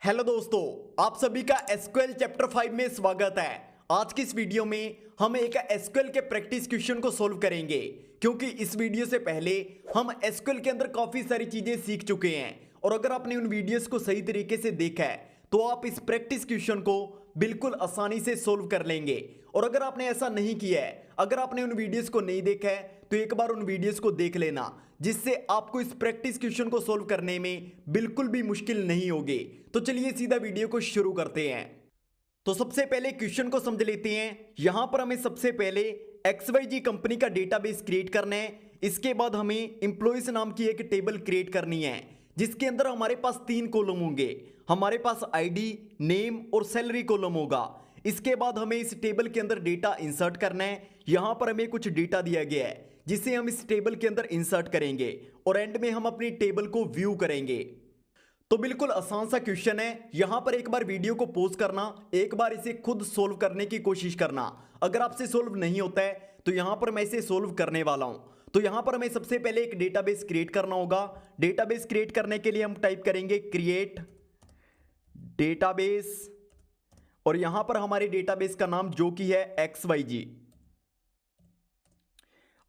Hello दोस्तों, आप सभी का एसक्यूएल चैप्टर 5 में स्वागत है। आज की इस वीडियो में हम एक एसक्यूएल के प्रैक्टिस क्वेश्चन को सोल्व करेंगे, क्योंकि इस वीडियो से पहले हम एसक्यूएल के अंदर काफी सारी चीजें सीख चुके हैं और अगर आपने उन वीडियोस को सही तरीके से देखा है तो आप इस प्रैक्टिस क्वेश्चन को बिल्कुल आसानी से सोल्व कर लेंगे। और अगर आपने ऐसा नहीं किया है, अगर आपने उन वीडियोस को नहीं देखा है तो एक बार उन वीडियोस को देख लेना, जिससे आपको इस प्रैक्टिस क्वेश्चन को सोल्व करने में बिल्कुल भी मुश्किल नहीं होगी। तो चलिए सीधा वीडियो को शुरू करते हैं। तो सबसे पहले क्वेश्चन को समझ लेते हैं। यहां पर हमें सबसे पहले XYZ कंपनी का डेटाबेस क्रिएट करना है। इसके बाद हमें एम्प्लॉइज नाम की एक टेबल क्रिएट करनी है, जिसके अंदर हमारे पास 3 कॉलम होंगे। हमारे पास आईडी, नेम और सैलरी कॉलम होगा। इसके बाद हमें इस टेबल के अंदर डेटा इंसर्ट करना है। यहां पर हमें कुछ डेटा दिया गया है जिसे हम इस टेबल के अंदर इंसर्ट करेंगे और एंड में हम अपनी टेबल को व्यू करेंगे। तो बिल्कुल आसान सा क्वेश्चन है। यहां पर एक बार वीडियो को पॉज करना, एक बार इसे खुद सोल्व करने की कोशिश करना। अगर आपसे सोल्व नहीं होता है तो यहां पर मैं इसे सोल्व करने वाला हूं। तो यहां पर हमें सबसे पहले एक डेटाबेस क्रिएट करना होगा। डेटाबेस क्रिएट करने के लिए हम टाइप करेंगे क्रिएट डेटाबेस और यहां पर हमारे डेटाबेस का नाम जो कि है XYZ।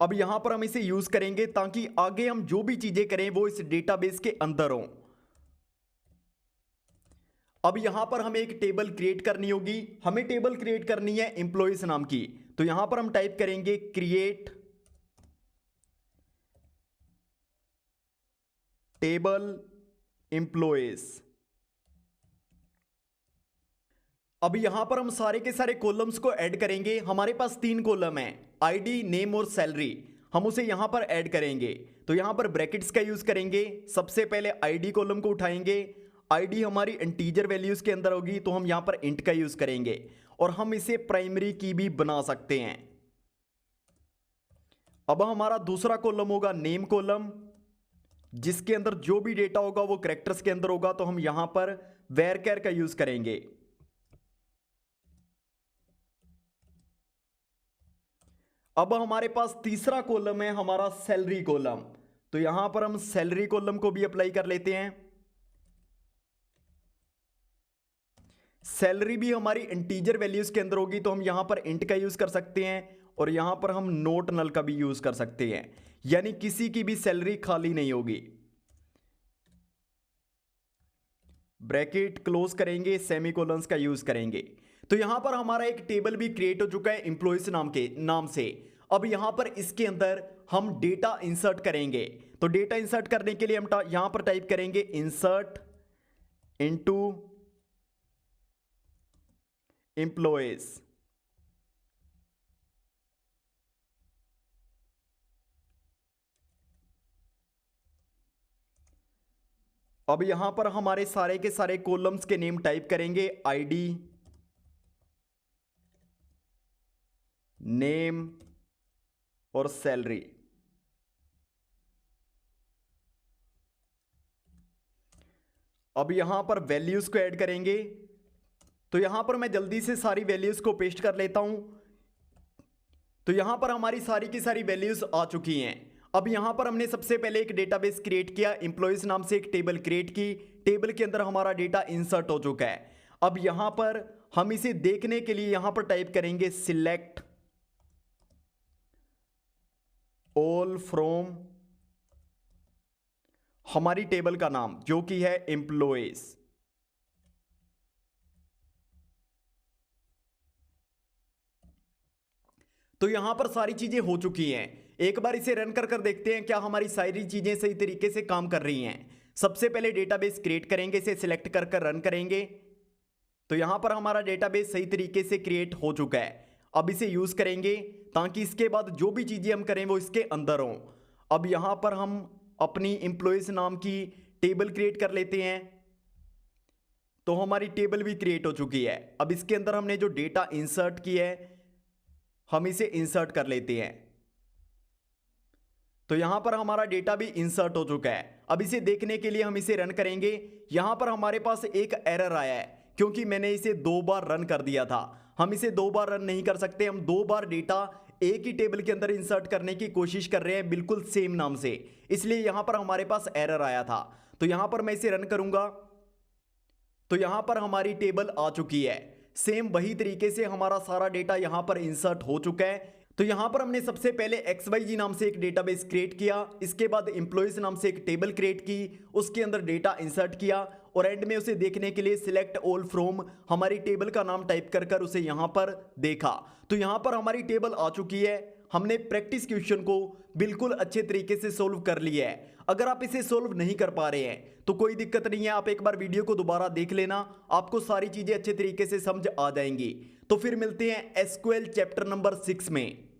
अब यहां पर हम इसे यूज करेंगे ताकि आगे हम जो भी चीजें करें वो इस डेटाबेस के अंदर हो। अब यहां पर हमें एक टेबल क्रिएट करनी होगी। हमें टेबल क्रिएट करनी है एम्प्लॉइज नाम की। तो यहां पर हम टाइप करेंगे क्रिएट टेबल एम्प्लॉइज। अब यहां पर हम सारे के सारे कॉलम्स को ऐड करेंगे। हमारे पास 3 कॉलम है, आईडी, नेम और सैलरी। हम उसे यहां पर ऐड करेंगे। तो यहां पर ब्रैकेट्स का यूज करेंगे। सबसे पहले आईडी कॉलम को उठाएंगे। आईडी हमारी इंटीजर वैल्यूज के अंदर होगी तो हम यहां पर इंट का यूज करेंगे और हम इसे प्राइमरी की भी बना सकते हैं। अब हमारा दूसरा कॉलम होगा नेम कॉलम, जिसके अंदर जो भी डेटा होगा वो कैरेक्टर्स के अंदर होगा। तो हम यहां पर varchar का यूज करेंगे। अब हमारे पास तीसरा कॉलम है हमारा सैलरी कॉलम। तो यहां पर हम सैलरी कॉलम को भी अप्लाई कर लेते हैं। सैलरी भी हमारी इंटीजर वैल्यूज के अंदर होगी तो हम यहां पर इंट का यूज कर सकते हैं और यहां पर हम नोट नल का भी यूज कर सकते हैं, यानी किसी की भी सैलरी खाली नहीं होगी। ब्रैकेट क्लोज करेंगे, सेमीकोलंस का यूज करेंगे। तो यहां पर हमारा एक टेबल भी क्रिएट हो चुका है एम्प्लॉइज नाम के नाम से। अब यहां पर इसके अंदर हम डेटा इंसर्ट करेंगे। तो डेटा इंसर्ट करने के लिए हम यहां पर टाइप करेंगे इंसर्ट इनटू एम्प्लॉइज। अब यहां पर हमारे सारे के सारे कॉलम्स के नेम टाइप करेंगे, आईडी, नेम और सैलरी। अब यहां पर वैल्यूज को ऐड करेंगे। तो यहां पर मैं जल्दी से सारी वैल्यूज को पेस्ट कर लेता हूं। तो यहां पर हमारी सारी की सारी वैल्यूज आ चुकी हैं। अब यहां पर हमने सबसे पहले एक डेटाबेस क्रिएट किया, एम्प्लॉइज नाम से एक टेबल क्रिएट की। टेबल के अंदर हमारा डेटा इंसर्ट हो चुका है। अब यहां पर हम इसे देखने के लिए यहां पर टाइप करेंगे सिलेक्ट ऑल फ्रॉम हमारी टेबल का नाम जो कि है एम्प्लॉइज। तो यहां पर सारी चीजें हो चुकी हैं। एक बार इसे रन कर देखते हैं क्या हमारी सारी चीजें सही तरीके से काम कर रही हैं। सबसे पहले डेटाबेस क्रिएट करेंगे, इसे सिलेक्ट कर रन करेंगे। तो यहां पर हमारा डेटाबेस सही तरीके से क्रिएट हो चुका है। अब इसे यूज करेंगे ताकि इसके बाद जो भी चीजें हम करें वो इसके अंदर हों। अब यहां पर हम अपनी एम्प्लॉइज नाम की टेबल क्रिएट कर लेते हैं। तो हमारी टेबल भी क्रिएट हो चुकी है। अब इसके अंदर हमने जो डेटा इंसर्ट किया है हम इसे इंसर्ट कर लेते हैं। तो यहां पर हमारा डेटा भी इंसर्ट हो चुका है। अब इसे देखने के लिए हम इसे रन करेंगे। यहां पर हमारे पास एक एरर आया है क्योंकि मैंने इसे 2 बार रन कर दिया था। हम इसे 2 बार रन नहीं कर सकते। हम 2 बार डेटा एक ही टेबल के अंदर इंसर्ट करने की कोशिश कर रहे हैं बिल्कुल सेम नाम से, इसलिए यहां पर हमारे पास एरर आया था। तो यहां पर मैं इसे रन करूंगा तो यहाँ पर हमारी टेबल आ चुकी है। सेम वही तरीके से हमारा सारा डेटा यहाँ पर इंसर्ट हो चुका है। तो यहाँ पर हमने सबसे पहले XYZ नाम से एक डेटाबेस क्रिएट किया, इसके बाद एम्प्लॉइज नाम से एक टेबल क्रिएट की, उसके अंदर डेटा इंसर्ट किया और एंड में उसे देखने के लिए सिलेक्ट ऑल फ्रॉम हमारी टेबल का नाम टाइप कर उसे यहाँ पर देखा। तो यहाँ पर हमारी टेबल आ चुकी है। हमने प्रैक्टिस क्वेश्चन को बिल्कुल अच्छे तरीके से सोल्व कर लिया है। अगर आप इसे सोल्व नहीं कर पा रहे हैं तो कोई दिक्कत नहीं है, आप एक बार वीडियो को दोबारा देख लेना, आपको सारी चीजें अच्छे तरीके से समझ आ जाएंगी। तो फिर मिलते हैं एसक्यूएल चैप्टर नंबर 6 में।